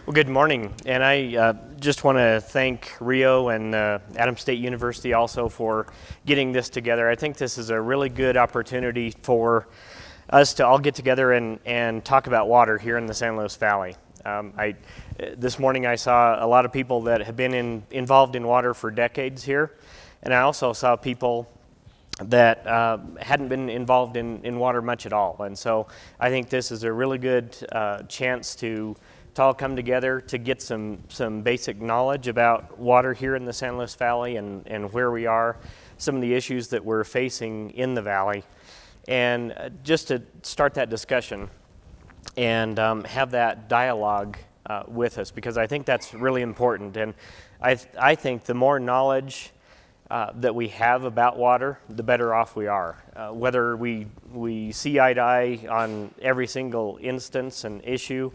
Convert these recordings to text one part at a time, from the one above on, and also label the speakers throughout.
Speaker 1: Well, good morning, and I just want to thank Rio and Adams State University also for getting this together. I think this is a really good opportunity for us to all get together and talk about water here in the San Luis Valley. This morning I saw a lot of people that have been involved in water for decades here, and I also saw people that hadn't been involved in water much at all. And so I think this is a really good chance to all come together to get some basic knowledge about water here in the San Luis Valley and where we are, some of the issues that we're facing in the valley, and just to start that discussion and have that dialogue with us, because I think that's really important. And I think the more knowledge that we have about water, the better off we are. Whether we see eye to eye on every single instance and issue,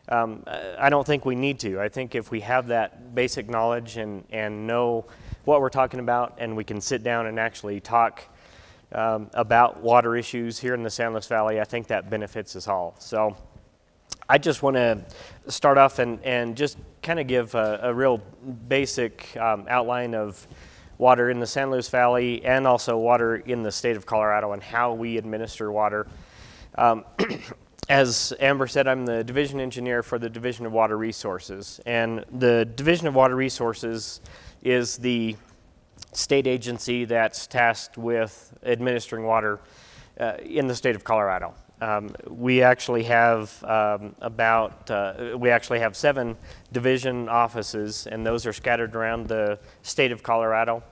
Speaker 1: I don't think we need to. I think if we have that basic knowledge and know what we're talking about, and we can sit down and actually talk about water issues here in the San Luis Valley, I think that benefits us all. So I just want to start off and just kind of give a real basic outline of water in the San Luis Valley and also water in the state of Colorado and how we administer water. As Amber said, I'm the division engineer for the Division of Water Resources, and the Division of Water Resources is the state agency that's tasked with administering water in the state of Colorado. We actually have 7 division offices, and those are scattered around the state of Colorado.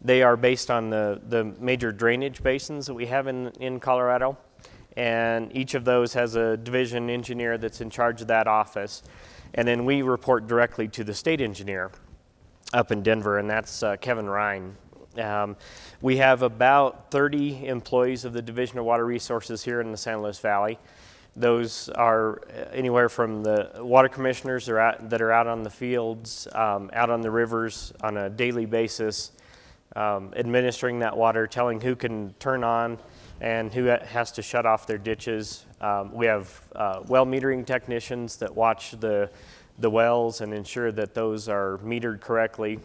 Speaker 1: They are based on the major drainage basins that we have in Colorado. And each of those has a division engineer that's in charge of that office. And then we report directly to the state engineer up in Denver, and that's Kevin Ryan. We have about 30 employees of the Division of Water Resources here in the San Luis Valley. Those are anywhere from the water commissioners that are out on the fields, out on the rivers on a daily basis, administering that water, telling who can turn on and who has to shut off their ditches. We have well metering technicians that watch the wells and ensure that those are metered correctly.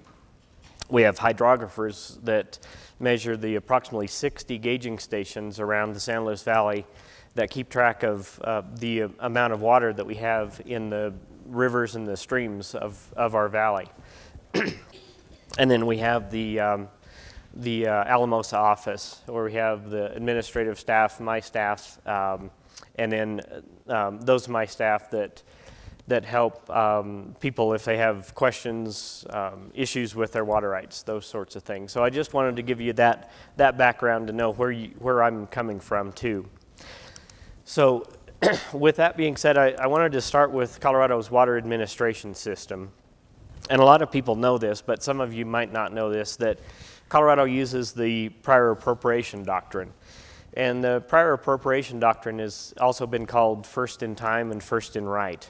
Speaker 1: We have hydrographers that measure the approximately 60 gauging stations around the San Luis Valley that keep track of the amount of water that we have in the rivers and the streams of our valley. And then we have the Alamosa office, where we have the administrative staff, my staff, and then those of my staff that help people if they have questions, issues with their water rights, those sorts of things. So I just wanted to give you that background to know where I'm coming from too. So with that being said, I wanted to start with Colorado's water administration system. And a lot of people know this, but some of you might not know this, that Colorado uses the prior appropriation doctrine. And the prior appropriation doctrine has also been called first in time and first in right.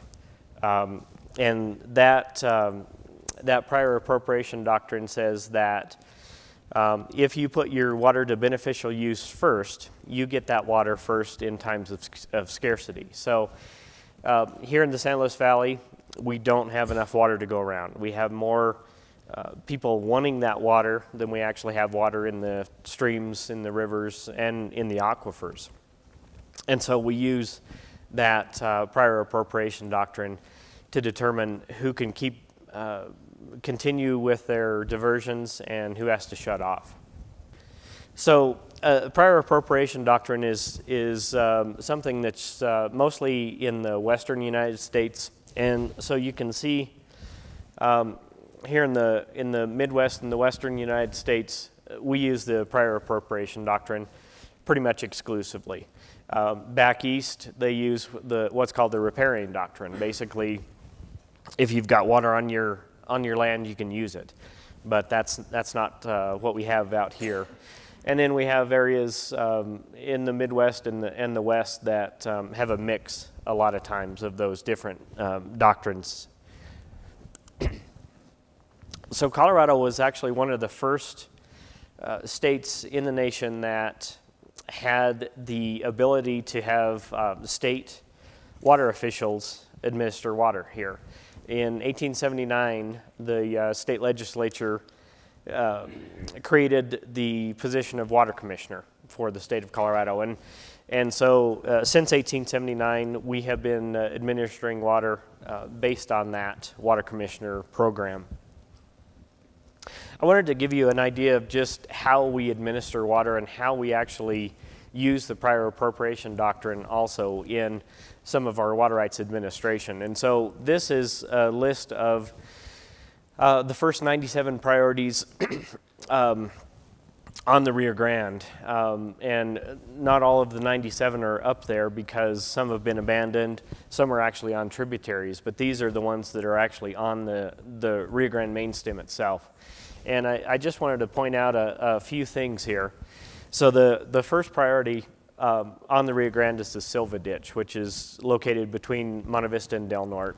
Speaker 1: And that prior appropriation doctrine says that if you put your water to beneficial use first, you get that water first in times of scarcity. So here in the San Luis Valley, we don't have enough water to go around. We have more people wanting that water than we actually have water in the streams, in the rivers, and in the aquifers. And so we use that prior appropriation doctrine to determine who can continue with their diversions and who has to shut off. So prior appropriation doctrine is something that's mostly in the western United States, and so you can see here in the Midwest and the western United States, we use the prior appropriation doctrine pretty much exclusively. Back east, they use what's called the riparian doctrine. Basically, if you've got water on your land, you can use it. But that's not what we have out here. And then we have areas in the Midwest and the West that have a mix a lot of times of those different doctrines. So Colorado was actually one of the first states in the nation that had the ability to have state water officials administer water here. In 1879, the state legislature created the position of water commissioner for the state of Colorado. And so since 1879, we have been administering water based on that water commissioner program. I wanted to give you an idea of just how we administer water and how we actually use the prior appropriation doctrine also in some of our water rights administration. And so this is a list of the first 97 priorities on the Rio Grande, and not all of the 97 are up there because some have been abandoned, some are actually on tributaries, but these are the ones that are actually on the Rio Grande main stem itself. And I just wanted to point out a few things here. So the first priority on the Rio Grande is the Silva Ditch, which is located between Monte Vista and Del Norte.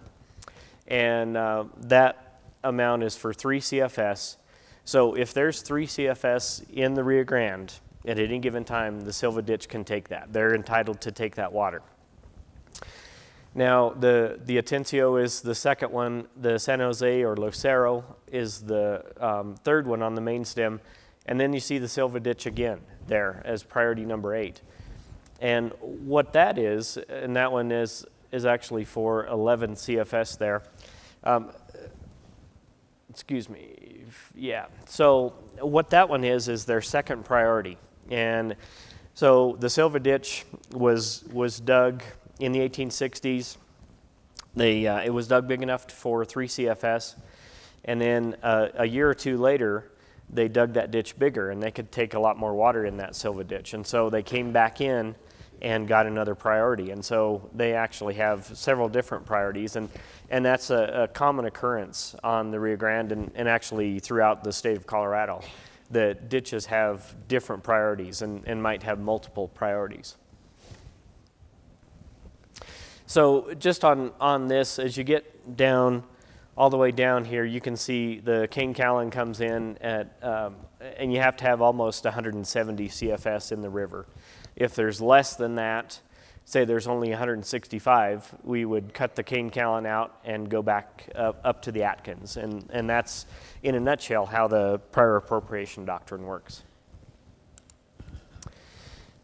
Speaker 1: And that amount is for 3 CFS. So if there's 3 CFS in the Rio Grande at any given time, the Silva Ditch can take that. They're entitled to take that water. Now, the Atencio is the second one. The San Jose or Lucero is the third one on the main stem. And then you see the Silva Ditch again there as priority number 8. And what that is, and that one is actually for 11 CFS there. Excuse me. Yeah. So what that one is their second priority. And so the Silva Ditch was dug in the 1860s. It was dug big enough for 3 CFS. And then a year or two later, they dug that ditch bigger, and they could take a lot more water in that Silva Ditch. And so they came back in and got another priority. And so they actually have several different priorities. And that's a common occurrence on the Rio Grande and actually throughout the state of Colorado. The ditches have different priorities and might have multiple priorities. So just on this, as you get down, all the way down here, you can see the Cane Callan comes in at, and you have to have almost 170 CFS in the river. If there's less than that, say there's only 165, we would cut the Cane Callan out and go back up to the Atkins. And that's, in a nutshell, how the prior appropriation doctrine works.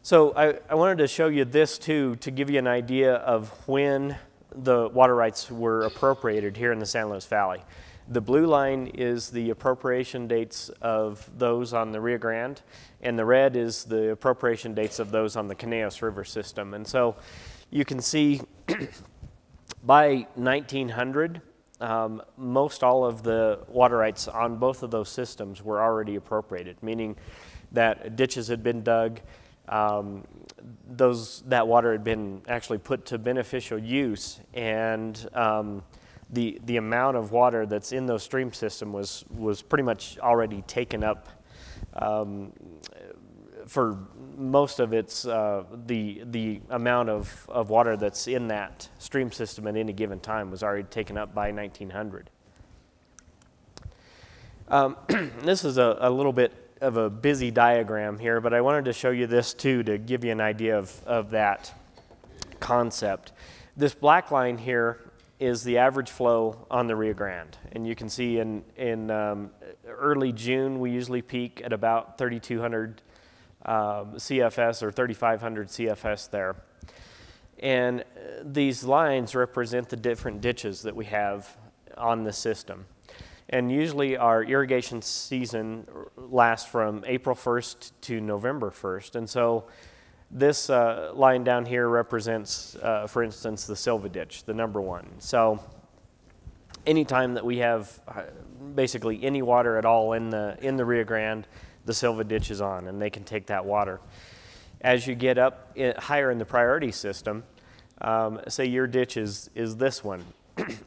Speaker 1: So I wanted to show you this too to give you an idea of when the water rights were appropriated here in the San Luis Valley. The blue line is the appropriation dates of those on the Rio Grande, and the red is the appropriation dates of those on the Conejos River system. And so you can see by 1900, most all of the water rights on both of those systems were already appropriated, meaning that ditches had been dug, that water had been actually put to beneficial use, and the amount of water that's in those stream system was pretty much already taken up for most of its the amount of water that's in that stream system at any given time was already taken up by 1900. This is a little bit of a busy diagram here, but I wanted to show you this too to give you an idea of that concept. This black line here is the average flow on the Rio Grande, and you can see in early June we usually peak at about 3,200 CFS or 3,500 CFS there. And these lines represent the different ditches that we have on the system. And usually our irrigation season lasts from April 1st to November 1st. And so this line down here represents, for instance, the Silva Ditch, the number 1. So anytime that we have basically any water at all in the Rio Grande, the Silva Ditch is on, and they can take that water. As you get up higher in the priority system, say your ditch is this one.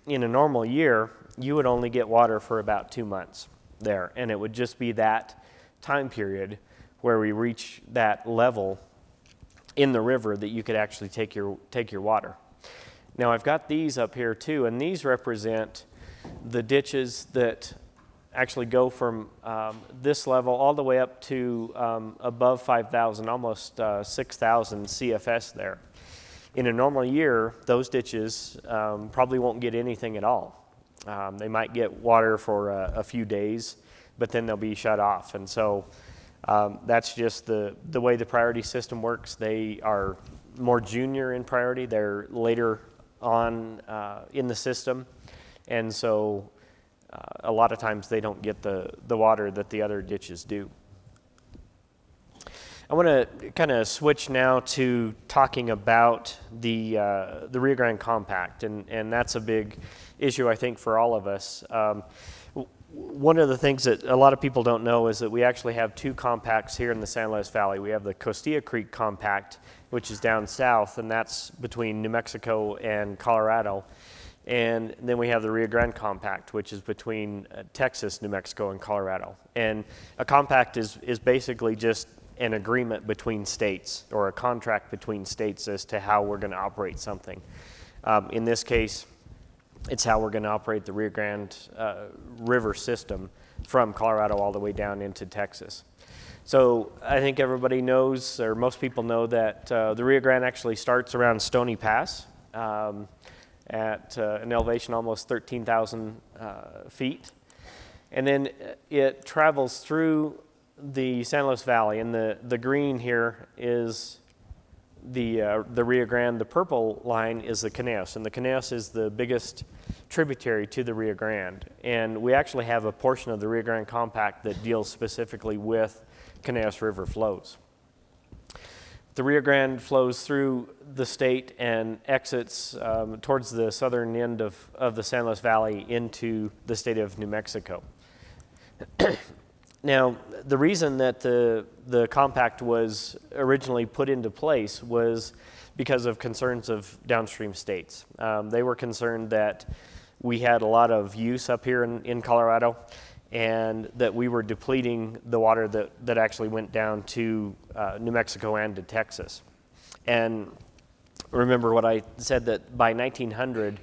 Speaker 1: In a normal year, you would only get water for about 2 months there, and it would just be that time period where we reach that level in the river that you could actually take your water. Now I've got these up here too, and these represent the ditches that actually go from this level all the way up to above 5,000, almost 6,000 CFS there. In a normal year, those ditches probably won't get anything at all. They might get water for a few days, but then they'll be shut off. And so that's just the way the priority system works. They are more junior in priority. They're later on in the system. And so a lot of times they don't get the water that the other ditches do. I want to kind of switch now to talking about the Rio Grande Compact, and that's a big issue, I think, for all of us. One of the things that a lot of people don't know is that we actually have two compacts here in the San Luis Valley. We have the Costilla Creek Compact, which is down south, and that's between New Mexico and Colorado. And then we have the Rio Grande Compact, which is between Texas, New Mexico, and Colorado. And a compact is basically just an agreement between states, or a contract between states as to how we're going to operate something. In this case, it's how we're going to operate the Rio Grande River system from Colorado all the way down into Texas. So I think everybody knows, or most people know, that the Rio Grande actually starts around Stony Pass at an elevation almost 13,000 feet. And then it travels through the San Luis Valley, and the green here is the Rio Grande. The purple line is the Conejos, and the Conejos is the biggest tributary to the Rio Grande. And we actually have a portion of the Rio Grande Compact that deals specifically with Conejos River flows. The Rio Grande flows through the state and exits towards the southern end of the San Luis Valley into the state of New Mexico. Now, the reason that the compact was originally put into place was because of concerns of downstream states. They were concerned that we had a lot of use up here in Colorado, and that we were depleting the water that actually went down to New Mexico and to Texas. And remember what I said, that by 1900,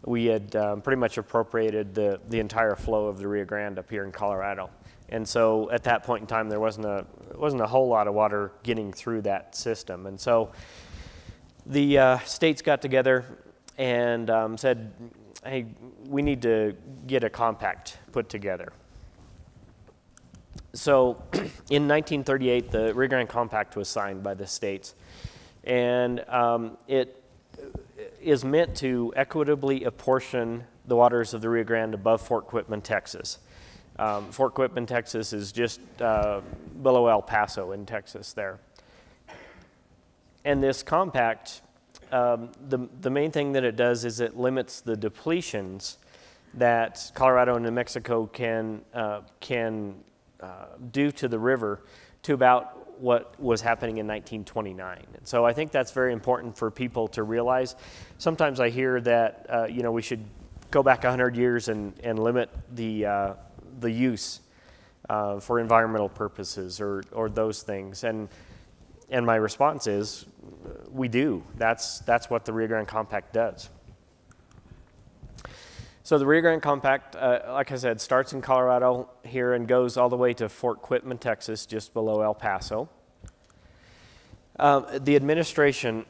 Speaker 1: we had pretty much appropriated the entire flow of the Rio Grande up here in Colorado. And so at that point in time, there wasn't a whole lot of water getting through that system. And so the states got together and said, hey, we need to get a compact put together. So in 1938, the Rio Grande Compact was signed by the states. And it is meant to equitably apportion the waters of the Rio Grande above Fort Quitman, Texas. Fort Quitman, Texas is just below El Paso in Texas there. And this compact, the main thing that it does is it limits the depletions that Colorado and New Mexico can do to the river to about what was happening in 1929. And so I think that's very important for people to realize. Sometimes I hear that we should go back 100 years and limit the use for environmental purposes or those things, and my response is, we do. That's what the Rio Grande Compact does. So the Rio Grande Compact, like I said, starts in Colorado here and goes all the way to Fort Quitman, Texas, just below El Paso. The administration,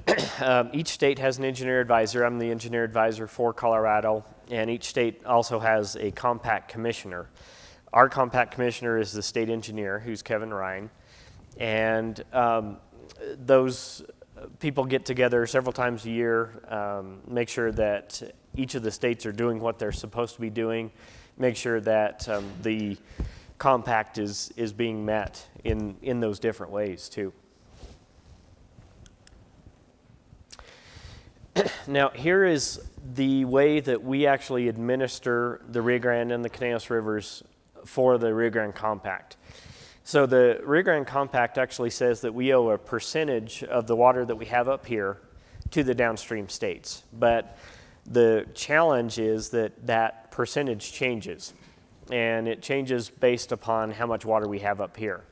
Speaker 1: each state has an engineer advisor. I'm the engineer advisor for Colorado, and each state also has a compact commissioner. Our compact commissioner is the state engineer, who's Kevin Ryan, and those people get together several times a year, make sure that each of the states are doing what they're supposed to be doing, make sure that the compact is being met in those different ways too. Now, here is the way that we actually administer the Rio Grande and the Conejos rivers for the Rio Grande Compact. So the Rio Grande Compact actually says that we owe a percentage of the water that we have up here to the downstream states. But the challenge is that percentage changes, and it changes based upon how much water we have up here.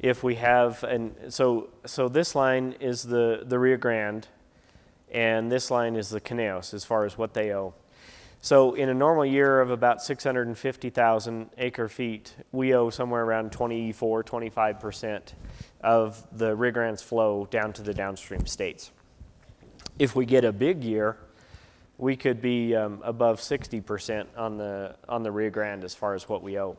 Speaker 1: If we have, so this line is the Rio Grande, and this line is the Conejos as far as what they owe. So in a normal year of about 650,000 acre feet, we owe somewhere around 24, 25% of the Rio Grande's flow down to the downstream states. If we get a big year, we could be above 60% on the Rio Grande as far as what we owe.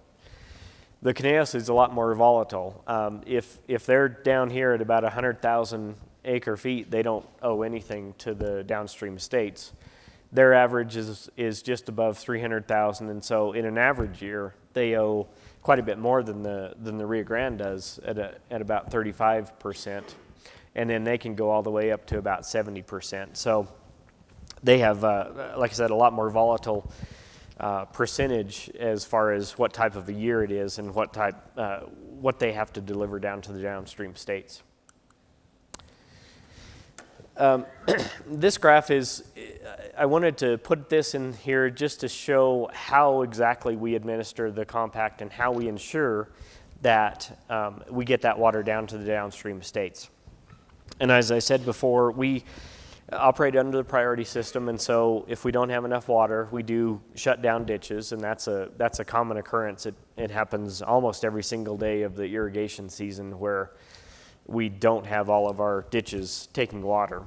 Speaker 1: The Conejos is a lot more volatile. If they're down here at about 100,000 acre feet, they don't owe anything to the downstream states. Their average is just above 300,000, and so in an average year, they owe quite a bit more than the Rio Grande does at about 35%, and then they can go all the way up to about 70%. So they have, like I said, a lot more volatile percentage as far as what type of a year it is and what they have to deliver down to the downstream states. This graph is, I wanted to put this in here just to show how exactly we administer the compact and how we ensure that we get that water down to the downstream states. And as I said before, we operate under the priority system, and so if we don't have enough water, we do shut down ditches, and that's a common occurrence. It happens almost every single day of the irrigation season where we don't have all of our ditches taking water.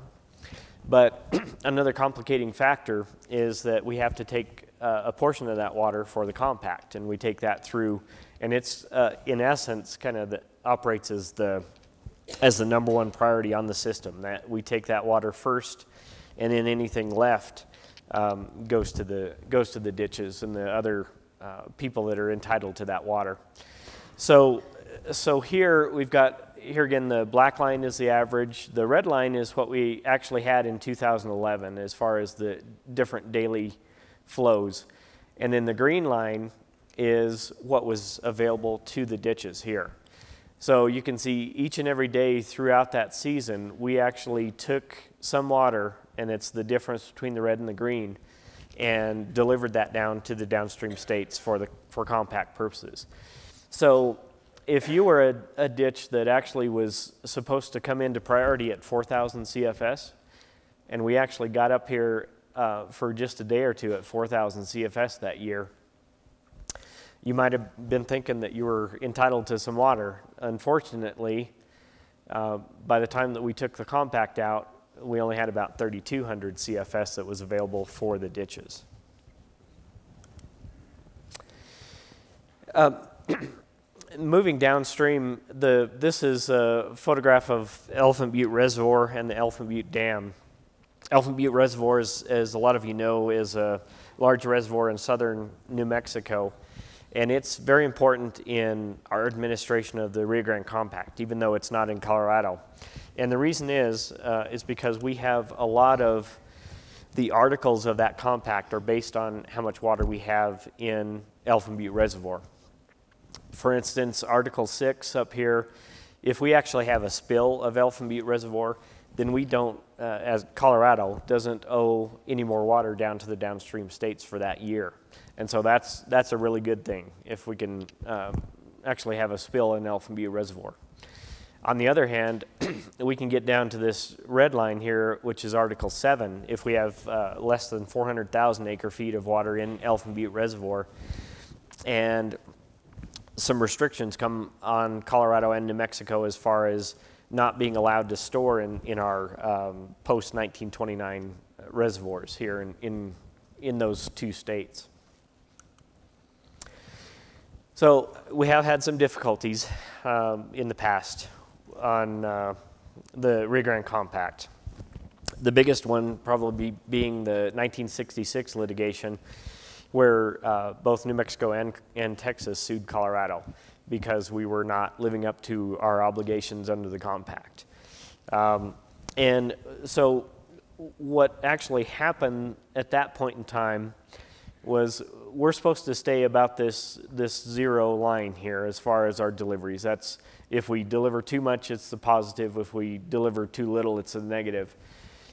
Speaker 1: But another complicating factor is that we have to take a portion of that water for the compact, and we take that through, and it's in essence kind of operates as the number one priority on the system, that we take that water first, and then anything left goes to the ditches and the other people that are entitled to that water. So here we've got, here again, the black line is the average. The red line is what we actually had in 2011 as far as the different daily flows. And then the green line is what was available to the ditches here. So you can see each and every day throughout that season, we actually took some water, and it's the difference between the red and the green, and delivered that down to the downstream states for compact purposes. So if you were a ditch that actually was supposed to come into priority at 4,000 CFS, and we actually got up here for just a day or two at 4,000 CFS that year, you might have been thinking that you were entitled to some water. Unfortunately, by the time that we took the compact out, we only had about 3,200 CFS that was available for the ditches. Moving downstream, this is a photograph of Elephant Butte Reservoir and the Elephant Butte Dam. Elephant Butte Reservoir, as a lot of you know, is a large reservoir in southern New Mexico, and it's very important in our administration of the Rio Grande Compact, even though it's not in Colorado. And the reason is because we have a lot of the articles of that compact are based on how much water we have in Elephant Butte Reservoir. For instance, Article 6 up here, if we actually have a spill of Elephant Butte Reservoir, then we don't, as Colorado, doesn't owe any more water down to the downstream states for that year. And so that's a really good thing if we can actually have a spill in Elephant Butte Reservoir. On the other hand, we can get down to this red line here, which is Article 7, if we have less than 400,000 acre feet of water in Elephant Butte Reservoir, and some restrictions come on Colorado and New Mexico as far as not being allowed to store in our post-1929 reservoirs here in those two states. So we have had some difficulties in the past on the Rio Grande Compact. The biggest one probably being the 1966 litigation, where both New Mexico and Texas sued Colorado because we were not living up to our obligations under the compact. And so what actually happened at that point in time was we're supposed to stay about this zero line here as far as our deliveries. That's, if we deliver too much, it's the positive. If we deliver too little, it's a negative.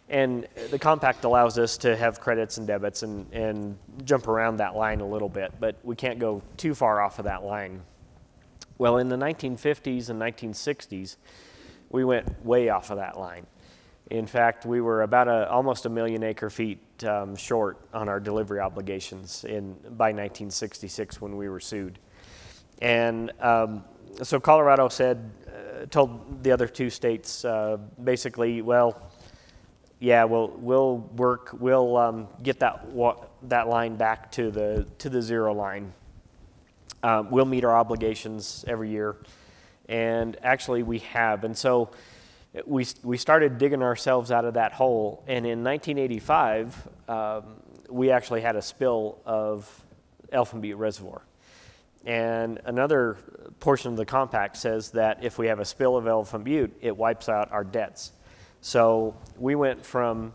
Speaker 1: And the compact allows us to have credits and debits and jump around that line a little bit, but we can't go too far off of that line. Well, in the 1950s and 1960s, we went way off of that line. In fact, we were about almost 1 million acre feet short on our delivery obligations by 1966 when we were sued. And so Colorado told the other two states basically, well, Yeah, we'll get that line back to the zero line. We'll meet our obligations every year, and actually we have. And so we started digging ourselves out of that hole, and in 1985, we actually had a spill of Elfin Butte Reservoir. And another portion of the compact says that if we have a spill of Elfin Butte, it wipes out our debts. So we went from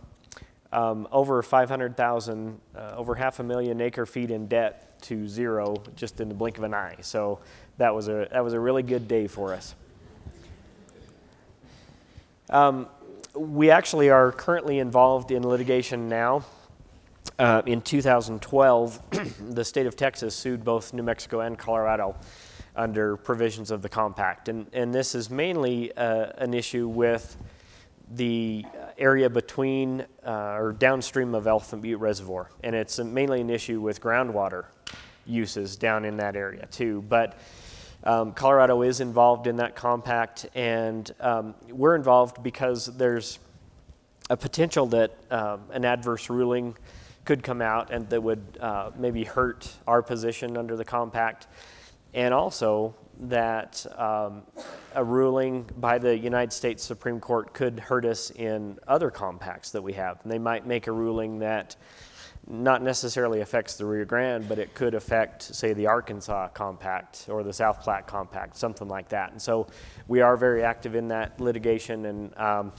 Speaker 1: over 500,000, over 500,000 acre-feet in debt to zero just in the blink of an eye. So that was a really good day for us. We actually are currently involved in litigation now. In 2012, the state of Texas sued both New Mexico and Colorado under provisions of the compact. And this is mainly an issue with the area between or downstream of Elfin Butte Reservoir. And it's mainly an issue with groundwater uses down in that area too. But Colorado is involved in that compact, and we're involved because there's a potential that an adverse ruling could come out and that would maybe hurt our position under the compact, and also that a ruling by the United States Supreme Court could hurt us in other compacts that we have. And they might make a ruling that not necessarily affects the Rio Grande, but it could affect, say, the Arkansas Compact or the South Platte Compact, something like that. And so we are very active in that litigation, and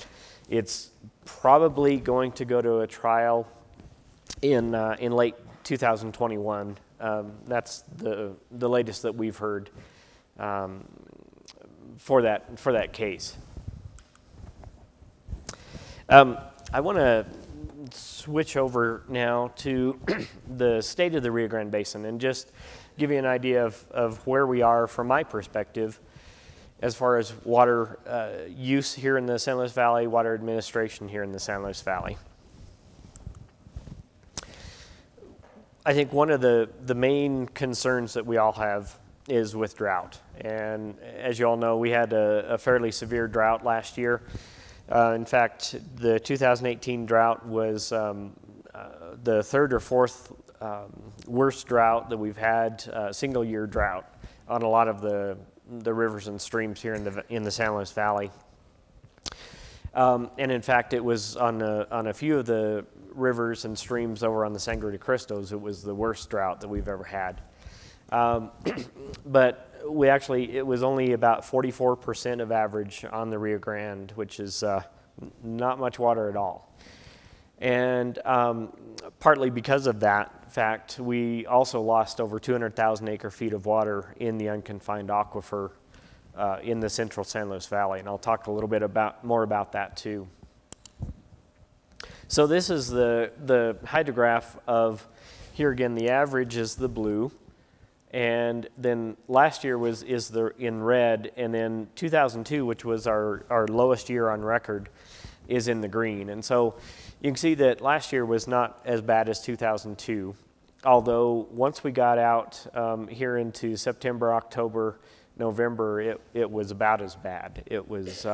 Speaker 1: it's probably going to go to a trial in late 2021. That's the latest that we've heard for that case. I want to switch over now to the state of the Rio Grande Basin and just give you an idea of where we are from my perspective as far as water use here in the San Luis Valley, water administration here in the San Luis Valley. I think one of the main concerns that we all have is with drought. And as you all know, we had a fairly severe drought last year. In fact, the 2018 drought was the third or fourth worst drought that we've had, single year drought on a lot of the rivers and streams here in the San Luis Valley. And in fact, it was on a few of the rivers and streams over on the Sangre de Cristos, it was the worst drought that we've ever had. But it was only about 44% of average on the Rio Grande, which is not much water at all. And partly because of that fact, we also lost over 200,000 acre-feet of water in the unconfined aquifer in the central San Luis Valley, and I'll talk a little bit more about that too. So this is the hydrograph of, here again, the average is the blue, and then last year is in red, and then 2002, which was our lowest year on record, is in the green. And so you can see that last year was not as bad as 2002, although once we got out here into September, October, November, it was about as bad. It was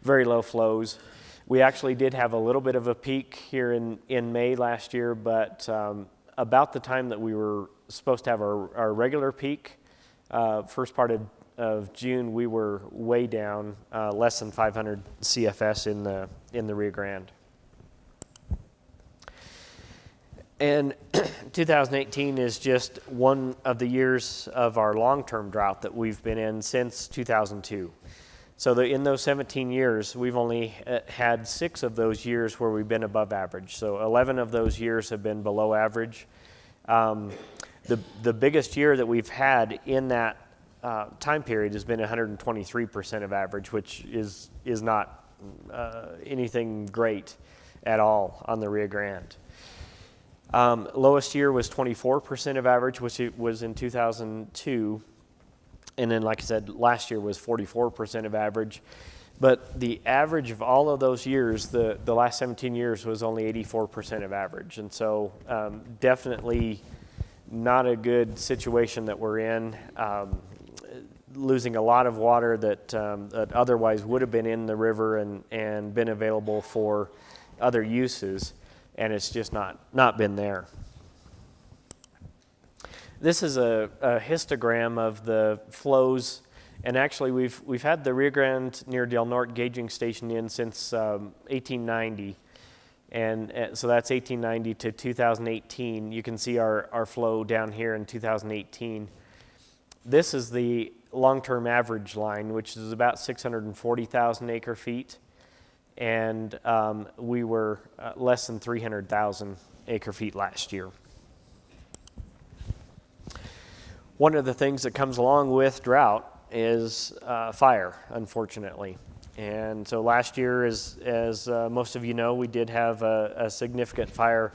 Speaker 1: very low flows. We actually did have a little bit of a peak here in May last year, but about the time that we were supposed to have our regular peak, first part of June, we were way down, less than 500 CFS in the Rio Grande. And 2018 is just one of the years of our long-term drought that we've been in since 2002. So in those 17 years, we've only had 6 of those years where we've been above average. So 11 of those years have been below average. The biggest year that we've had in that time period has been 123% of average, which is not anything great at all on the Rio Grande. Lowest year was 24% of average, which it was in 2002. And then, like I said, last year was 44% of average. But the average of all of those years, the last 17 years, was only 84% of average. And so definitely not a good situation that we're in. Losing a lot of water that otherwise would have been in the river and been available for other uses, and it's just not been there. This is a histogram of the flows, and actually we've had the Rio Grande near Del Norte gauging station in since 1890, and so that's 1890 to 2018. You can see our flow down here in 2018. This is the long-term average line, which is about 640,000 acre feet, and we were less than 300,000 acre feet last year. One of the things that comes along with drought is fire, unfortunately. And so last year, as most of you know, we did have a significant fire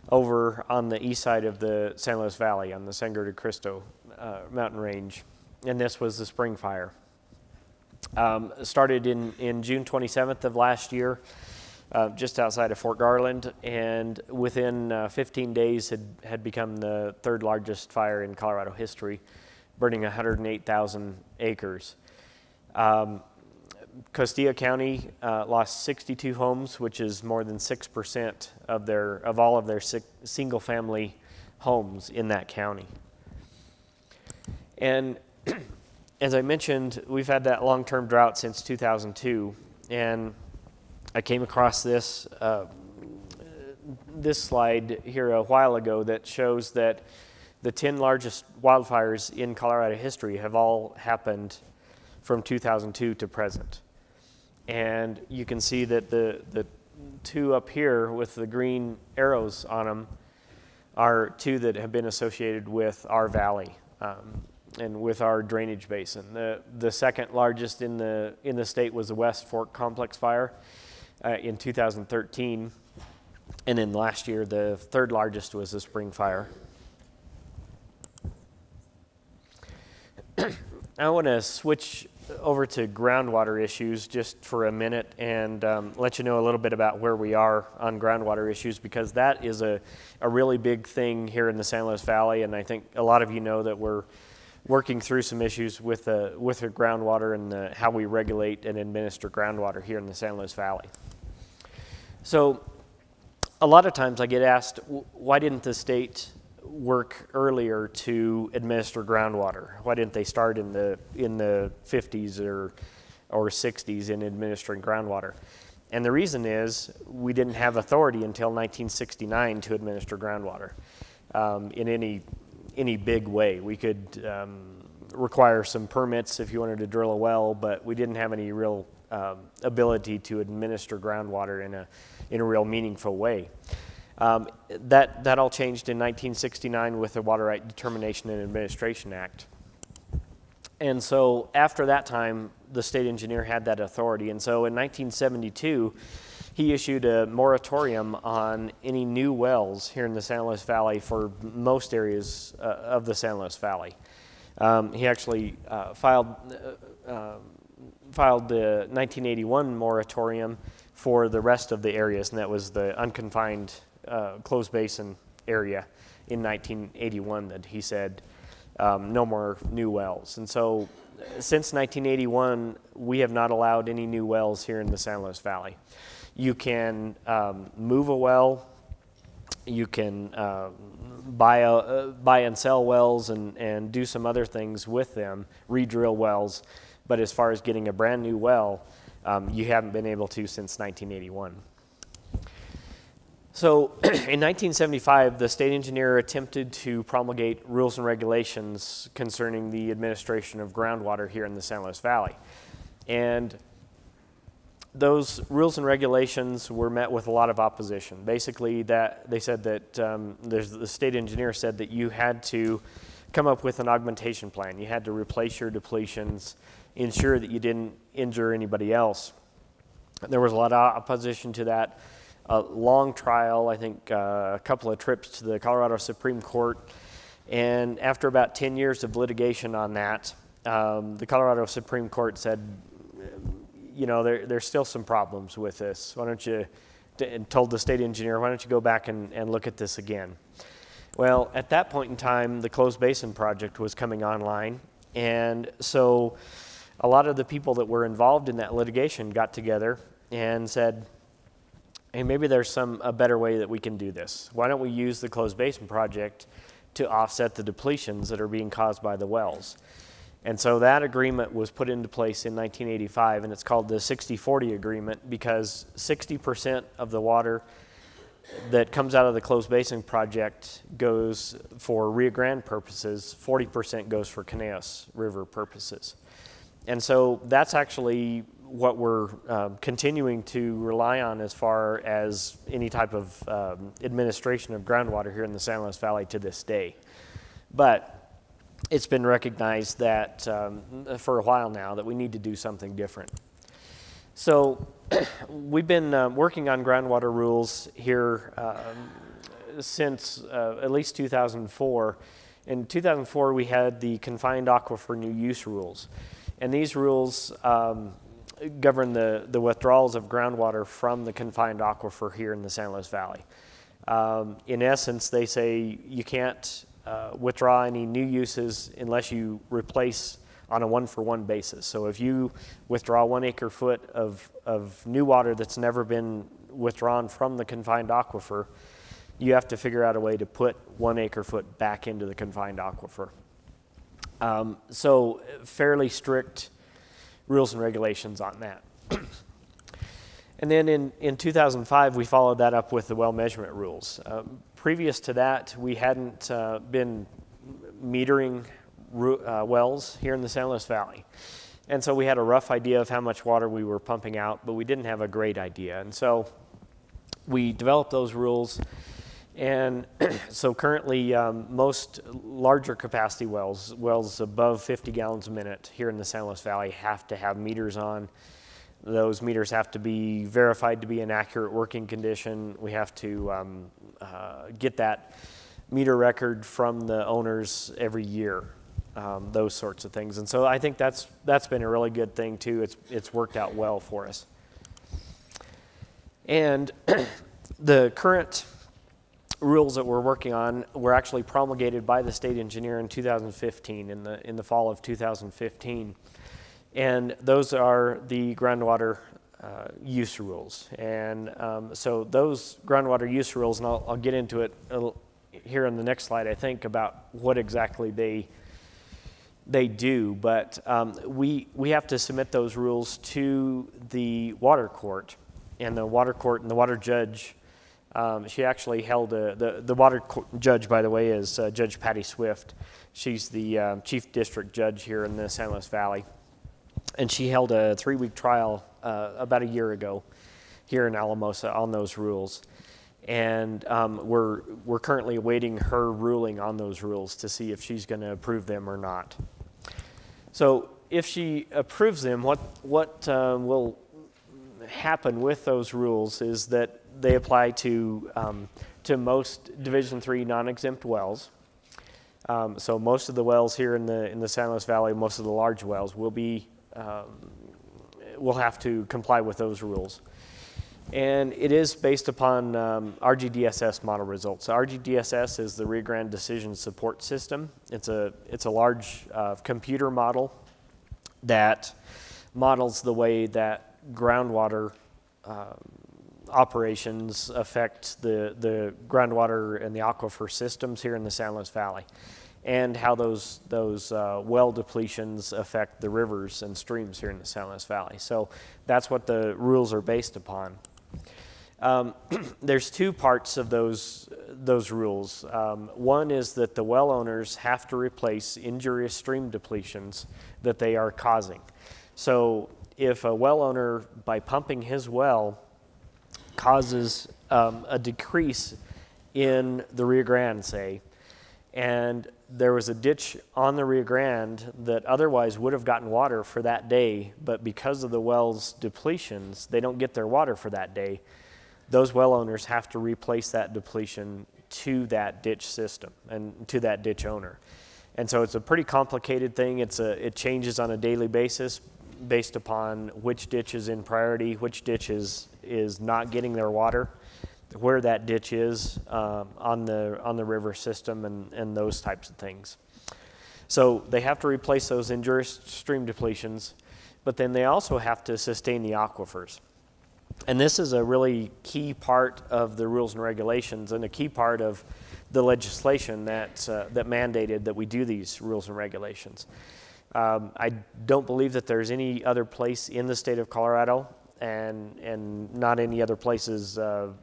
Speaker 1: over on the east side of the San Luis Valley on the Sangre de Cristo mountain range. And this was the spring fire. Started in June 27th of last year, just outside of Fort Garland, and within 15 days had become the third largest fire in Colorado history, burning 108,000 acres. Costilla County lost 62 homes, which is more than 6% of all of their single-family homes in that county. And as I mentioned, we've had that long-term drought since 2002, and I came across this slide here a while ago that shows that the 10 largest wildfires in Colorado history have all happened from 2002 to present. And you can see that the two up here with the green arrows on them are two that have been associated with our valley and with our drainage basin. The second largest in the state was the West Fork Complex Fire in 2013, and then last year the third largest was the spring fire. I want to switch over to groundwater issues just for a minute and let you know a little bit about where we are on groundwater issues, because that is a really big thing here in the San Luis Valley, and I think a lot of you know that we're working through some issues with the groundwater and how we regulate and administer groundwater here in the San Luis Valley. So a lot of times I get asked, why didn't the state work earlier to administer groundwater? Why didn't they start in the 50s or 60s in administering groundwater? And the reason is we didn't have authority until 1969 to administer groundwater in any big way. We could require some permits if you wanted to drill a well, but we didn't have any real ability to administer groundwater in a real meaningful way. That all changed in 1969 with the Water Right Determination and Administration Act. And so after that time, the state engineer had that authority. And so in 1972, he issued a moratorium on any new wells here in the San Luis Valley for most areas of the San Luis Valley. He actually filed the 1981 moratorium for the rest of the areas, and that was the unconfined closed basin area in 1981 that he said no more new wells. And so since 1981, we have not allowed any new wells here in the San Luis Valley. You can move a well, you can buy and sell wells and do some other things with them, re-drill wells, but as far as getting a brand new well, you haven't been able to since 1981. So in 1975, the state engineer attempted to promulgate rules and regulations concerning the administration of groundwater here in the San Luis Valley. And those rules and regulations were met with a lot of opposition. Basically, they said that the state engineer said that you had to come up with an augmentation plan. You had to replace your depletions, ensure that you didn't injure anybody else. There was a lot of opposition to that. A long trial, I think a couple of trips to the Colorado Supreme Court, and after about 10 years of litigation on that, the Colorado Supreme Court said, you know, there's still some problems with this. Why don't you, and told the state engineer, why don't you go back and look at this again? Well, at that point in time, the Closed Basin Project was coming online, and so a lot of the people that were involved in that litigation got together and said, hey, maybe there's a better way that we can do this. Why don't we use the closed basin project to offset the depletions that are being caused by the wells? And so that agreement was put into place in 1985, and it's called the 60-40 agreement, because 60% of the water that comes out of the closed basin project goes for Rio Grande purposes, 40% goes for Conejos River purposes. And so that's actually what we're continuing to rely on as far as any type of administration of groundwater here in the San Luis Valley to this day. But it's been recognized that for a while now that we need to do something different. So we've been working on groundwater rules here since at least 2004. In 2004, we had the confined aquifer new use rules. And these rules govern the withdrawals of groundwater from the confined aquifer here in the San Luis Valley. In essence, they say you can't withdraw any new uses unless you replace on a one-for-one basis. So if you withdraw 1 acre-foot of new water that's never been withdrawn from the confined aquifer, you have to figure out a way to put 1 acre-foot back into the confined aquifer. So fairly strict rules and regulations on that. And then in 2005, we followed that up with the well measurement rules. Previous to that, we hadn't been metering wells here in the San Luis Valley. And so we had a rough idea of how much water we were pumping out, but we didn't have a great idea. And so we developed those rules. And so currently, most larger capacity wells above 50 gallons a minute here in the San Luis Valley have to have meters on. Those meters have to be verified to be in accurate working condition. We have to get that meter record from the owners every year, those sorts of things. And so I think that's been a really good thing too. It's worked out well for us. And the current rules that we're working on were actually promulgated by the state engineer in 2015, in the fall of 2015. And those are the groundwater use rules. And so those groundwater use rules, and I'll get into it here on the next slide, I think, about what exactly they do. But we have to submit those rules to the water court. And the water court and the water judge, she actually held the water judge, by the way, is Judge Patty Swift. She's the chief district judge here in the San Luis Valley. And she held a 3-week trial about a year ago here in Alamosa on those rules. And we're currently awaiting her ruling on those rules to see if she's going to approve them or not. So if she approves them, what will happen with those rules is that they apply to most Division III non-exempt wells. So most of the wells here in the San Luis Valley, most of the large wells will have to comply with those rules. And it is based upon RGDSS model results. So RGDSS is the Rio Grande Decision Support System. It's a large computer model that models the way that groundwater operations affect the groundwater and the aquifer systems here in the San Luis Valley, and how those well depletions affect the rivers and streams here in the San Luis Valley. So that's what the rules are based upon. There's two parts of those rules. One is that the well owners have to replace injurious stream depletions that they are causing. So if a well owner, by pumping his well, causes a decrease in the Rio Grande, say, and there was a ditch on the Rio Grande that otherwise would have gotten water for that day, but because of the well's depletions, they don't get their water for that day, those well owners have to replace that depletion to that ditch system and to that ditch owner. And so it's a pretty complicated thing. It changes on a daily basis based upon which ditch is in priority, which ditch is not getting their water, where that ditch is on the river system, and those types of things. So they have to replace those injurious stream depletions, but then they also have to sustain the aquifers. And this is a really key part of the rules and regulations and a key part of the legislation that mandated that we do these rules and regulations. I don't believe that there's any other place in the state of Colorado and not any other places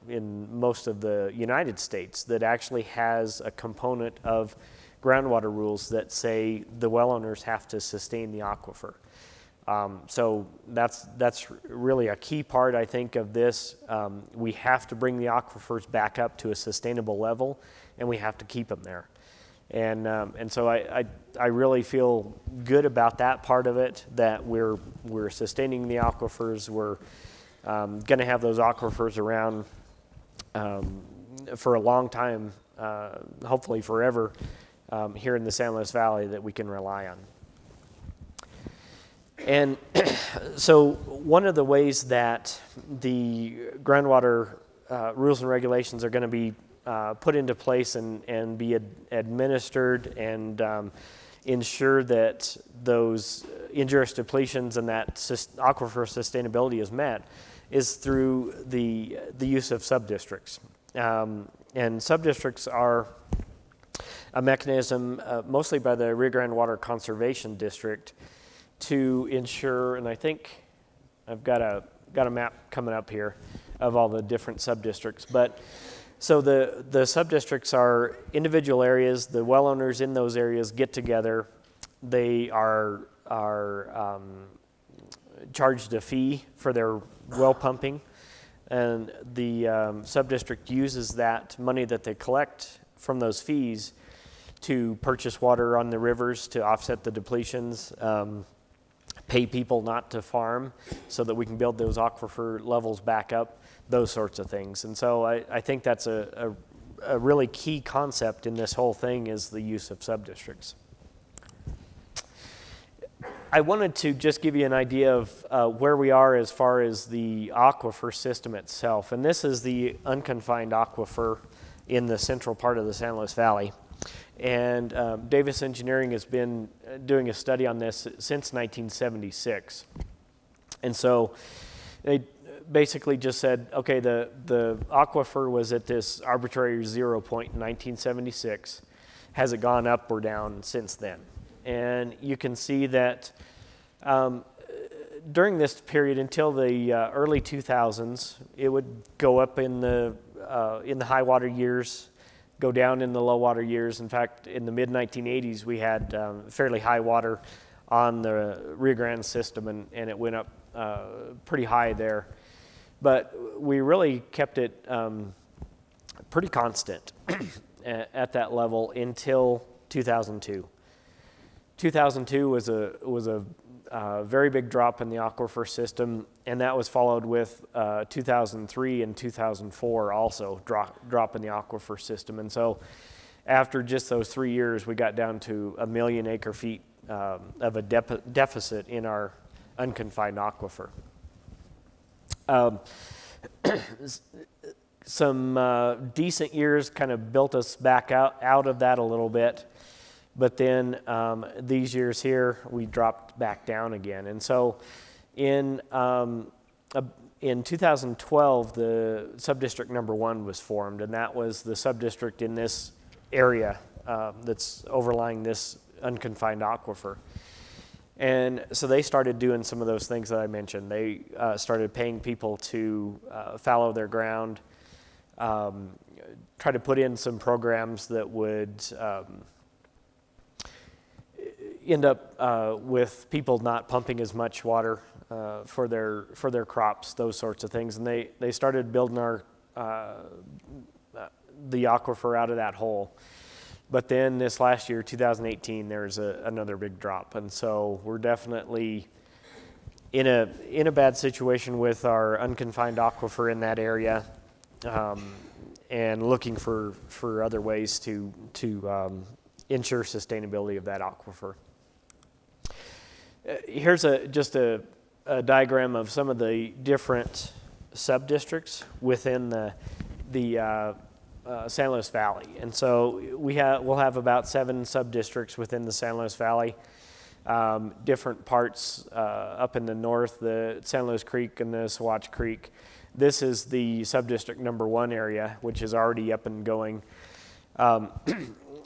Speaker 1: in most of the United States that actually has a component of groundwater rules that say the well owners have to sustain the aquifer. So that's really a key part, I think, of this. We have to bring the aquifers back up to a sustainable level, and we have to keep them there. And so I really feel good about that part of it, that we're sustaining the aquifers. We're going to have those aquifers around for a long time, hopefully forever, here in the San Luis Valley, that we can rely on. And so one of the ways that the groundwater rules and regulations are going to be put into place and be administered and ensure that those injurious depletions and that aquifer sustainability is met is through the use of subdistricts. And subdistricts are a mechanism mostly by the Rio Grande Water Conservation District to ensure, and I think I've got a map coming up here of all the different subdistricts. But so the subdistricts are individual areas. The well owners in those areas get together. They are charged a fee for their well pumping, and the subdistrict uses that money that they collect from those fees to purchase water on the rivers to offset the depletions. Pay people not to farm so that we can build those aquifer levels back up, those sorts of things. And so I think that's a really key concept in this whole thing, is the use of subdistricts. I wanted to just give you an idea of where we are as far as the aquifer system itself. And this is the unconfined aquifer in the central part of the San Luis Valley. And Davis Engineering has been doing a study on this since 1976. And so they basically just said, okay, the aquifer was at this arbitrary 0 point in 1976. Has it gone up or down since then? And you can see that during this period until the early 2000s, it would go up in the high water years, go down in the low water years. In fact, in the mid-1980s, we had fairly high water on the Rio Grande system, and it went up pretty high there. But we really kept it pretty constant at that level until 2002. 2002 was a very big drop in the aquifer system, and that was followed with 2003 and 2004 also drop in the aquifer system. And so after just those 3 years, we got down to 1 million acre feet of a deficit in our unconfined aquifer. Some decent years kind of built us back out of that a little bit. But then these years here, we dropped back down again. And so in 2012, the subdistrict number 1 was formed, and that was the subdistrict in this area that's overlying this unconfined aquifer. And so they started doing some of those things that I mentioned. They started paying people to fallow their ground, try to put in some programs that would end up with people not pumping as much water for their crops, those sorts of things. And they started building the aquifer out of that hole. But then this last year, 2018, there's another big drop. And so we're definitely in a bad situation with our unconfined aquifer in that area, and looking for other ways to ensure sustainability of that aquifer. Here's just a diagram of some of the different subdistricts within the San Luis Valley. And so we'll have about 7 subdistricts within the San Luis Valley. Different parts up in the north, the San Luis Creek and the Sawatch Creek. This is the subdistrict number 1 area, which is already up and going.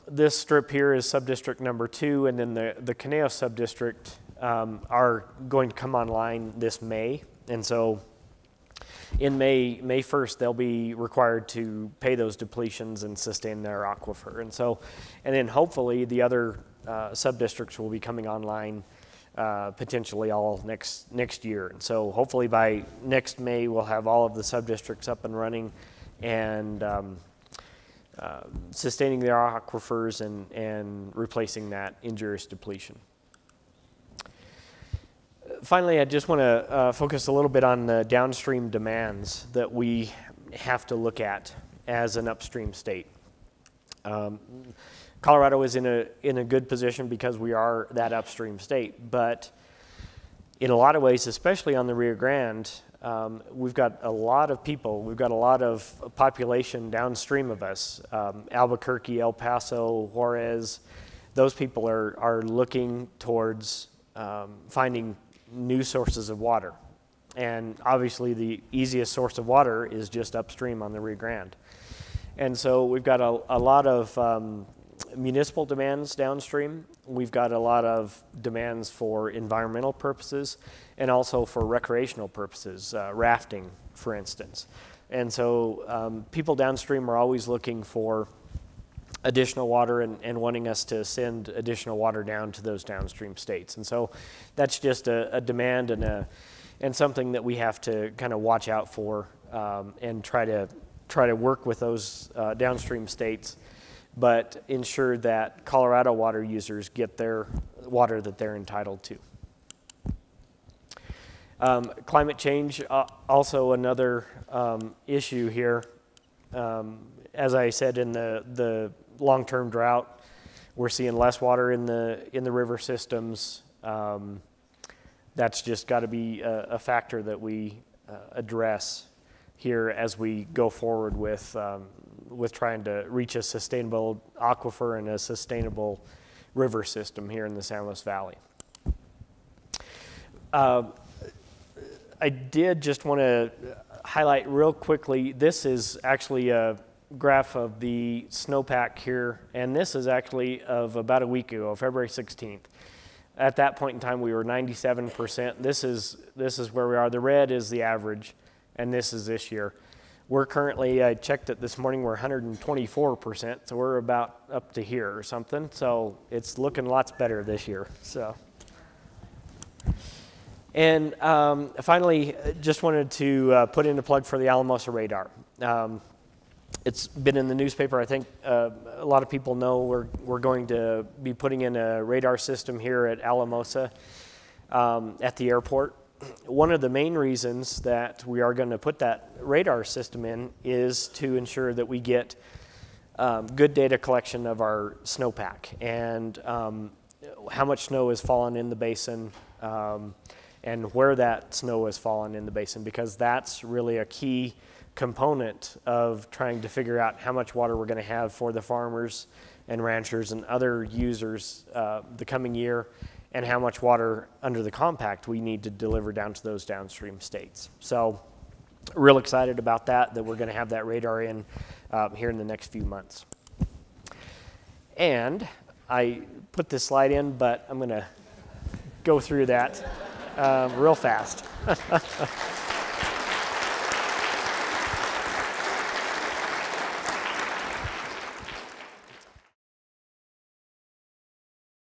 Speaker 1: This strip here is subdistrict number 2, and then the Conejo subdistrict are going to come online this May. And so in May 1st, they'll be required to pay those depletions and sustain their aquifer. And then hopefully the other subdistricts will be coming online potentially all next year. And so hopefully by next May, we'll have all of the subdistricts up and running and sustaining their aquifers and replacing that injurious depletion. Finally, I just want to focus a little bit on the downstream demands that we have to look at as an upstream state. Colorado is in a good position because we are that upstream state, but in a lot of ways, especially on the Rio Grande, we've got a lot of people, we've got a lot of population downstream of us. Albuquerque, El Paso, Juarez, those people are looking towards finding new sources of water. And obviously the easiest source of water is just upstream on the Rio Grande. And so we've got a lot of municipal demands downstream. We've got a lot of demands for environmental purposes and also for recreational purposes, rafting, for instance. And so people downstream are always looking for additional water and wanting us to send additional water down to those downstream states. And so that's just a demand and something that we have to kind of watch out for and try to work with those downstream states, but ensure that Colorado water users get their water that they're entitled to. Climate change, also another issue here. As I said, in the long-term drought, we're seeing less water in the river systems. That's just got to be a factor that we address here as we go forward with trying to reach a sustainable aquifer and a sustainable river system here in the San Luis Valley. I did just want to highlight real quickly, this is actually a graph of the snowpack here, and this is actually of about a week ago, February 16th. At that point in time, we were 97%. This is where we are. The red is the average, and this is this year. We're currently, I checked it this morning, we're 124%, so we're about up to here or something. So it's looking lots better this year. So. And finally, just wanted to put in a plug for the Alamosa radar. It's been in the newspaper. I think a lot of people know we're going to be putting in a radar system here at Alamosa at the airport. One of the main reasons that we are going to put that radar system in is to ensure that we get good data collection of our snowpack and how much snow has fallen in the basin and where that snow has fallen in the basin, because that's really a key component of trying to figure out how much water we're going to have for the farmers and ranchers and other users the coming year, and how much water under the compact we need to deliver down to those downstream states. So real excited about that we're going to have that radar in here in the next few months. And I put this slide in, but I'm going to go through that real fast.